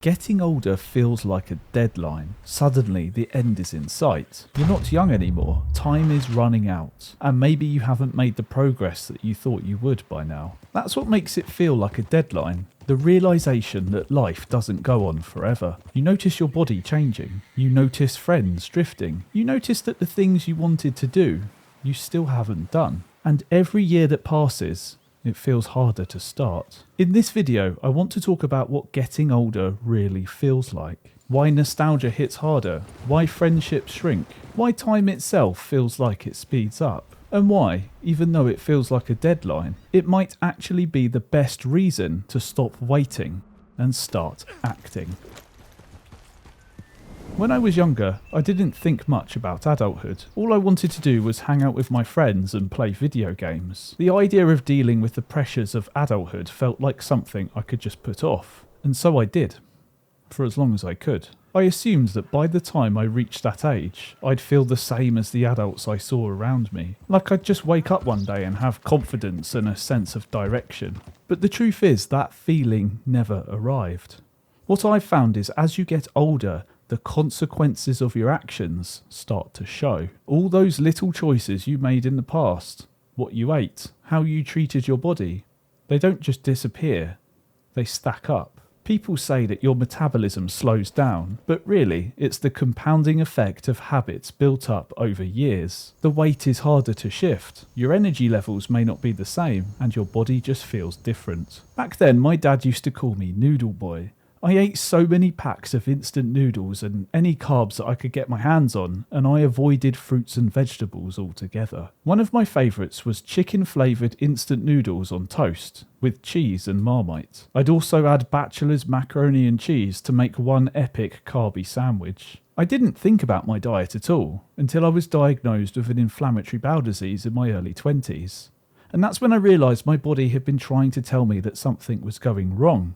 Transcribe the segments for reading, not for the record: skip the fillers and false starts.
Getting older feels like a deadline. Suddenly, the end is in sight. You're not young anymore. Time is running out. And maybe you haven't made the progress that you thought you would by now. That's what makes it feel like a deadline. The realization that life doesn't go on forever. You notice your body changing. You notice friends drifting. You notice that the things you wanted to do, you still haven't done. And every year that passes, it feels harder to start. In this video, I want to talk about what getting older really feels like. Why nostalgia hits harder, why friendships shrink, why time itself feels like it speeds up, and why, even though it feels like a deadline, it might actually be the best reason to stop waiting and start acting. When I was younger, I didn't think much about adulthood. All I wanted to do was hang out with my friends and play video games. The idea of dealing with the pressures of adulthood felt like something I could just put off. And so I did. For as long as I could. I assumed that by the time I reached that age, I'd feel the same as the adults I saw around me. Like I'd just wake up one day and have confidence and a sense of direction. But the truth is that feeling never arrived. What I've found is as you get older, the consequences of your actions start to show. All those little choices you made in the past, what you ate, how you treated your body, they don't just disappear, they stack up. People say that your metabolism slows down, but really it's the compounding effect of habits built up over years. The weight is harder to shift, your energy levels may not be the same, and your body just feels different. Back then my dad used to call me Noodle Boy. I ate so many packs of instant noodles and any carbs that I could get my hands on, and I avoided fruits and vegetables altogether. One of my favourites was chicken flavoured instant noodles on toast, with cheese and Marmite. I'd also add Bachelor's macaroni and cheese to make one epic carby sandwich. I didn't think about my diet at all, until I was diagnosed with an inflammatory bowel disease in my early 20s. And that's when I realised my body had been trying to tell me that something was going wrong.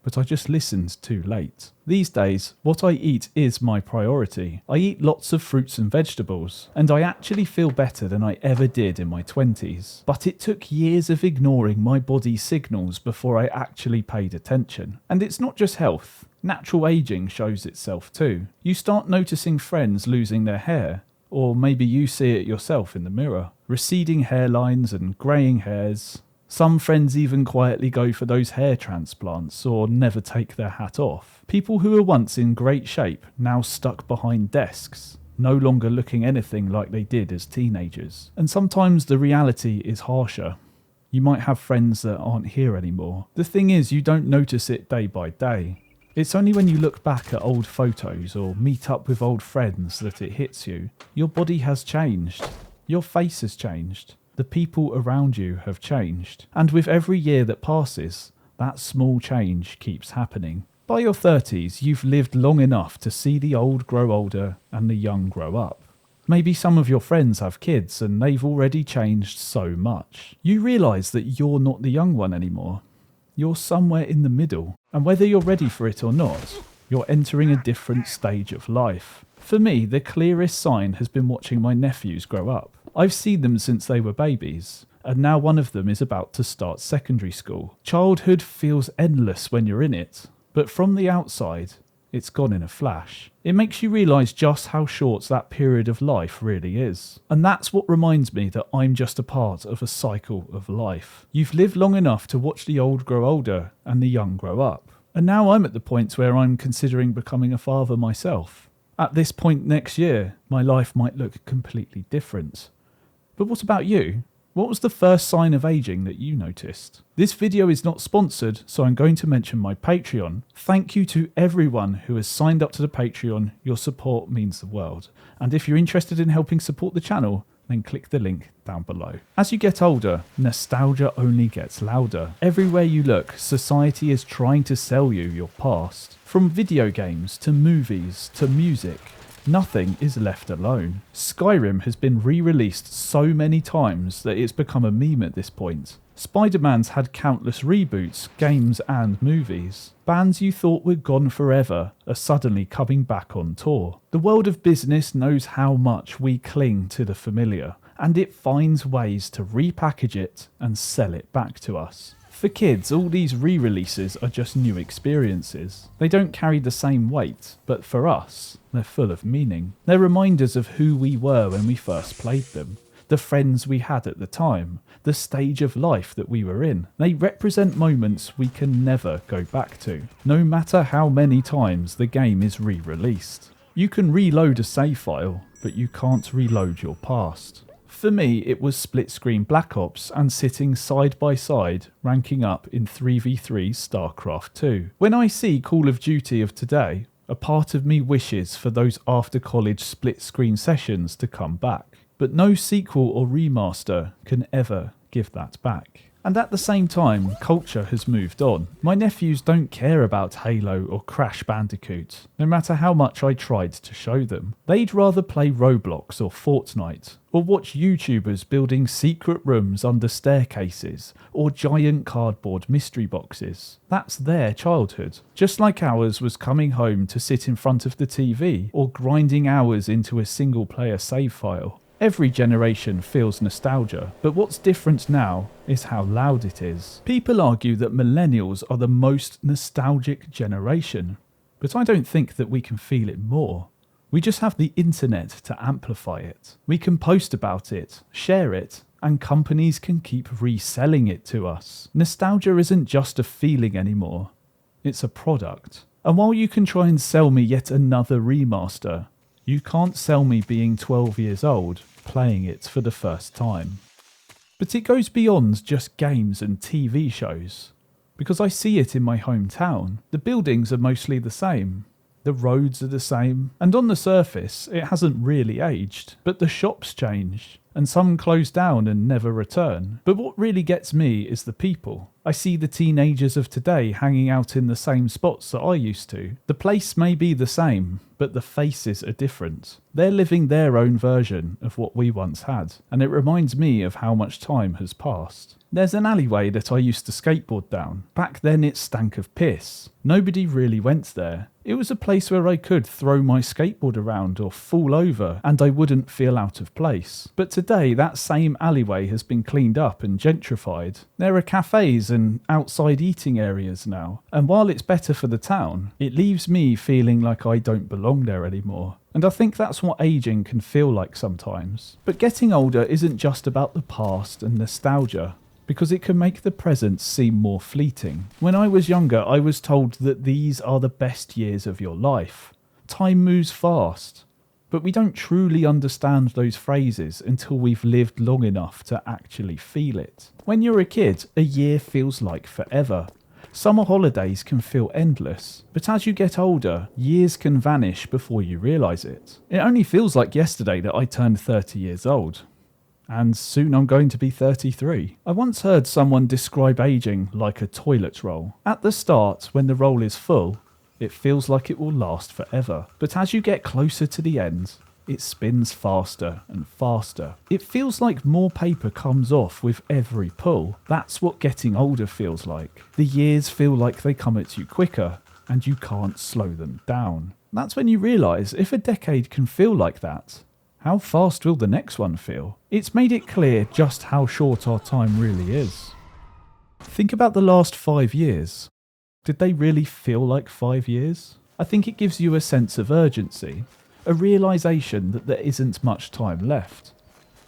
But I just listened too late. These days, what I eat is my priority. I eat lots of fruits and vegetables, and I actually feel better than I ever did in my 20s. But it took years of ignoring my body's signals before I actually paid attention. And it's not just health. Natural aging shows itself too. You start noticing friends losing their hair, or maybe you see it yourself in the mirror. Receding hairlines and greying hairs. Some friends even quietly go for those hair transplants or never take their hat off. People who were once in great shape now stuck behind desks, no longer looking anything like they did as teenagers. And sometimes the reality is harsher. You might have friends that aren't here anymore. The thing is, you don't notice it day by day. It's only when you look back at old photos or meet up with old friends that it hits you. Your body has changed. Your face has changed. The people around you have changed. And with every year that passes, that small change keeps happening. By your 30s, you've lived long enough to see the old grow older and the young grow up. Maybe some of your friends have kids and they've already changed so much. You realise that you're not the young one anymore. You're somewhere in the middle. And whether you're ready for it or not, you're entering a different stage of life. For me, the clearest sign has been watching my nephews grow up. I've seen them since they were babies, and now one of them is about to start secondary school. Childhood feels endless when you're in it, but from the outside, it's gone in a flash. It makes you realise just how short that period of life really is. And that's what reminds me that I'm just a part of a cycle of life. You've lived long enough to watch the old grow older and the young grow up. And now I'm at the point where I'm considering becoming a father myself. At this point next year, my life might look completely different. But what about you? What was the first sign of aging that you noticed? This video is not sponsored, so I'm going to mention my Patreon. Thank you to everyone who has signed up to the Patreon. Your support means the world. And if you're interested in helping support the channel, then click the link down below. As you get older, nostalgia only gets louder. Everywhere you look, society is trying to sell you your past. From video games to movies to music. Nothing is left alone. Skyrim has been re-released so many times that it's become a meme at this point. Spider-Man's had countless reboots, games and movies. Bands you thought were gone forever are suddenly coming back on tour. The world of business knows how much we cling to the familiar, and it finds ways to repackage it and sell it back to us. For kids, all these re-releases are just new experiences. They don't carry the same weight, but for us, they're full of meaning. They're reminders of who we were when we first played them, the friends we had at the time, the stage of life that we were in. They represent moments we can never go back to, no matter how many times the game is re-released. You can reload a save file, but you can't reload your past. For me, it was split screen Black Ops and sitting side by side, ranking up in 3v3 StarCraft 2. When I see Call of Duty of today, a part of me wishes for those after college split screen sessions to come back. But no sequel or remaster can ever give that back. And at the same time, culture has moved on. My nephews don't care about Halo or Crash Bandicoot, no matter how much I tried to show them. They'd rather play Roblox or Fortnite, or watch YouTubers building secret rooms under staircases, or giant cardboard mystery boxes. That's their childhood. Just like ours was coming home to sit in front of the TV, or grinding hours into a single player save file. Every generation feels nostalgia, but what's different now is how loud it is. People argue that millennials are the most nostalgic generation, but I don't think that we can feel it more. We just have the internet to amplify it. We can post about it, share it, and companies can keep reselling it to us. Nostalgia isn't just a feeling anymore, it's a product. And while you can try and sell me yet another remaster, you can't sell me being 12 years old, playing it for the first time. But it goes beyond just games and TV shows, because I see it in my hometown. The buildings are mostly the same, the roads are the same, and on the surface it hasn't really aged, but the shops change, and some close down and never return. But what really gets me is the people. I see the teenagers of today hanging out in the same spots that I used to. The place may be the same, but the faces are different. They're living their own version of what we once had, and it reminds me of how much time has passed. There's an alleyway that I used to skateboard down. Back then it stank of piss. Nobody really went there. It was a place where I could throw my skateboard around or fall over and I wouldn't feel out of place. But today that same alleyway has been cleaned up and gentrified. There are cafes and outside eating areas now, and while it's better for the town, it leaves me feeling like I don't belong there anymore. And I think that's what aging can feel like sometimes. But getting older isn't just about the past and nostalgia, because it can make the present seem more fleeting. When I was younger, I was told that these are the best years of your life. Time moves fast. But we don't truly understand those phrases until we've lived long enough to actually feel it. When you're a kid, a year feels like forever. Summer holidays can feel endless, but as you get older, years can vanish before you realise it. It only feels like yesterday that I turned 30 years old. And soon I'm going to be 33. I once heard someone describe aging like a toilet roll. At the start, when the roll is full, it feels like it will last forever. But as you get closer to the end, it spins faster and faster. It feels like more paper comes off with every pull. That's what getting older feels like. The years feel like they come at you quicker, and you can't slow them down. That's when you realise if a decade can feel like that, how fast will the next one feel? It's made it clear just how short our time really is. Think about the last 5 years. Did they really feel like 5 years? I think it gives you a sense of urgency, a realisation that there isn't much time left.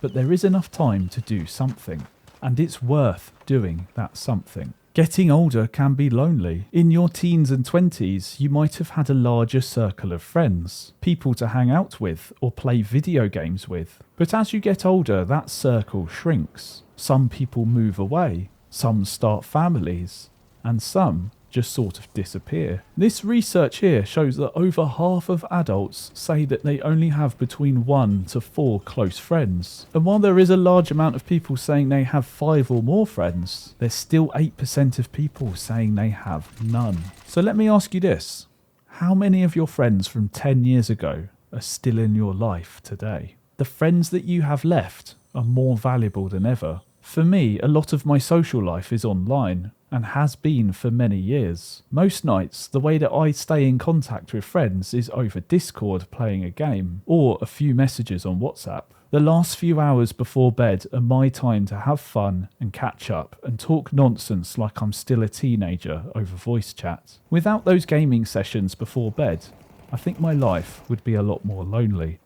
But there is enough time to do something, and it's worth doing that something. Getting older can be lonely. In your teens and 20s, you might have had a larger circle of friends, people to hang out with or play video games with. But as you get older, that circle shrinks. Some people move away, some start families, and some just sort of disappear. This research here shows that over half of adults say that they only have between 1 to 4 close friends. And while there is a large amount of people saying they have 5 or more friends, there's still 8% of people saying they have none. So let me ask you this. How many of your friends from 10 years ago are still in your life today? The friends that you have left are more valuable than ever. For me, a lot of my social life is online, and has been for many years. Most nights, the way that I stay in contact with friends is over Discord playing a game, or a few messages on WhatsApp. The last few hours before bed are my time to have fun and catch up and talk nonsense like I'm still a teenager over voice chat. Without those gaming sessions before bed, I think my life would be a lot more lonely.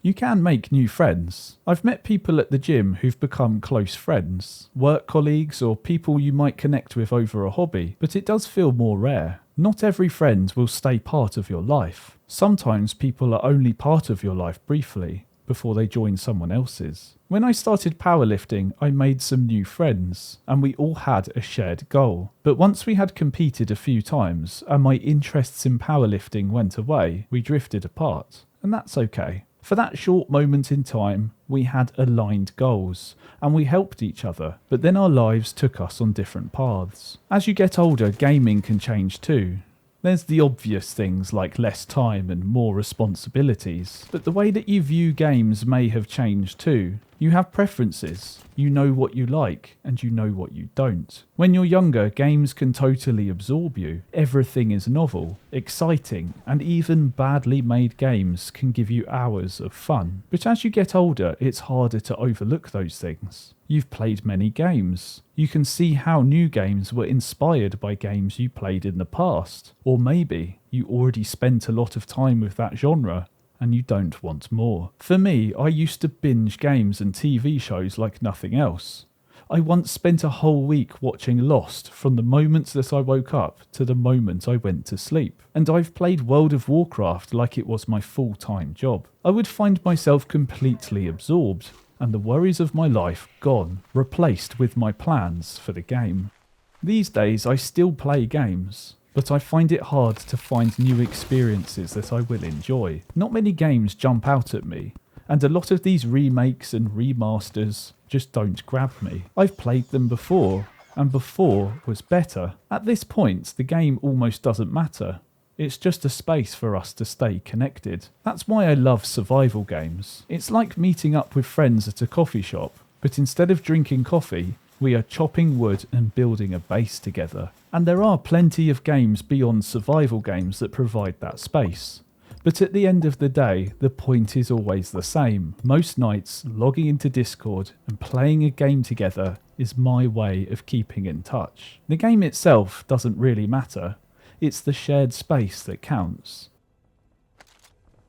You can make new friends. I've met people at the gym who've become close friends, work colleagues or people you might connect with over a hobby, but it does feel more rare. Not every friend will stay part of your life. Sometimes people are only part of your life briefly, before they join someone else's. When I started powerlifting, I made some new friends, and we all had a shared goal. But once we had competed a few times, and my interests in powerlifting went away, we drifted apart. And that's okay. For that short moment in time, we had aligned goals, and we helped each other, but then our lives took us on different paths. As you get older, gaming can change too. There's the obvious things like less time and more responsibilities, but the way that you view games may have changed too. You have preferences, you know what you like, and you know what you don't. When you're younger, games can totally absorb you. Everything is novel, exciting, and even badly made games can give you hours of fun. But as you get older, it's harder to overlook those things. You've played many games. You can see how new games were inspired by games you played in the past. Or maybe you already spent a lot of time with that genre and you don't want more. For me, I used to binge games and TV shows like nothing else. I once spent a whole week watching Lost from the moment that I woke up to the moment I went to sleep. And I've played World of Warcraft like it was my full-time job. I would find myself completely absorbed, and the worries of my life gone, replaced with my plans for the game. These days I still play games, but I find it hard to find new experiences that I will enjoy. Not many games jump out at me, and a lot of these remakes and remasters just don't grab me. I've played them before, and before was better. At this point, the game almost doesn't matter. It's just a space for us to stay connected. That's why I love survival games. It's like meeting up with friends at a coffee shop, but instead of drinking coffee, we are chopping wood and building a base together. And there are plenty of games beyond survival games that provide that space. But at the end of the day, the point is always the same. Most nights, logging into Discord and playing a game together is my way of keeping in touch. The game itself doesn't really matter. It's the shared space that counts.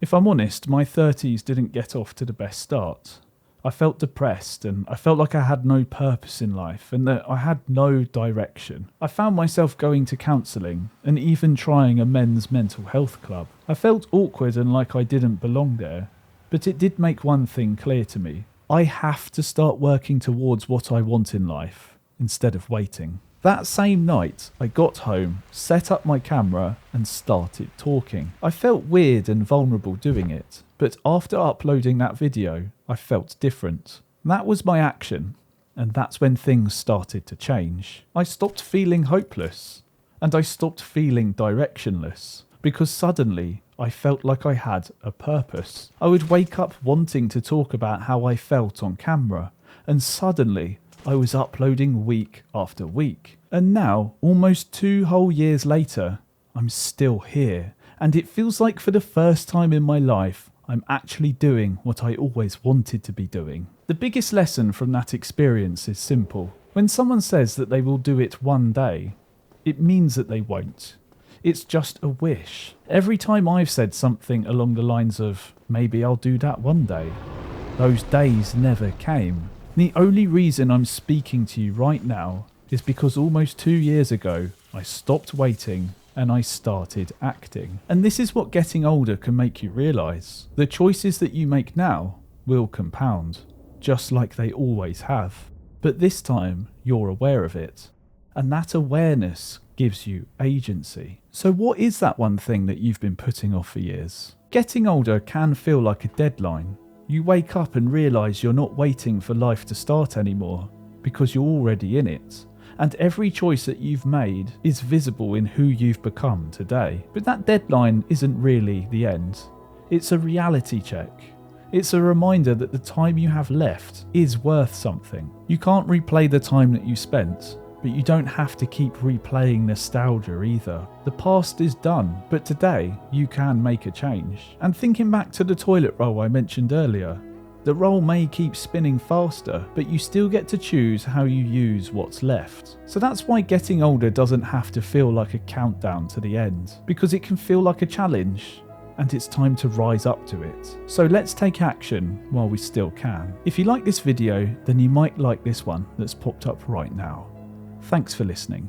If I'm honest, my 30s didn't get off to the best start. I felt depressed and I felt like I had no purpose in life and that I had no direction. I found myself going to counselling and even trying a men's mental health club. I felt awkward and like I didn't belong there, but it did make one thing clear to me. I have to start working towards what I want in life instead of waiting. That same night, I got home, set up my camera and started talking. I felt weird and vulnerable doing it, but after uploading that video, I felt different. That was my action, and that's when things started to change. I stopped feeling hopeless, and I stopped feeling directionless, because suddenly I felt like I had a purpose. I would wake up wanting to talk about how I felt on camera, and suddenly I was uploading week after week. And now, almost 2 whole years later, I'm still here. And it feels like for the first time in my life, I'm actually doing what I always wanted to be doing. The biggest lesson from that experience is simple. When someone says that they will do it one day, it means that they won't. It's just a wish. Every time I've said something along the lines of, maybe I'll do that one day, those days never came. The only reason I'm speaking to you right now is because almost 2 years ago, I stopped waiting and I started acting. And this is what getting older can make you realise. The choices that you make now will compound, just like they always have. But this time, you're aware of it. And that awareness gives you agency. So what is that one thing that you've been putting off for years? Getting older can feel like a deadline. You wake up and realise you're not waiting for life to start anymore, because you're already in it. And every choice that you've made is visible in who you've become today. But that deadline isn't really the end. It's a reality check. It's a reminder that the time you have left is worth something. You can't replay the time that you spent, but you don't have to keep replaying nostalgia either. The past is done, but today you can make a change. And thinking back to the toilet roll I mentioned earlier, The roll may keep spinning faster, but you still get to choose how you use what's left. So that's why getting older doesn't have to feel like a countdown to the end, because it can feel like a challenge, and it's time to rise up to it. So let's take action while we still can. If you like this video, then you might like this one that's popped up right now. Thanks for listening.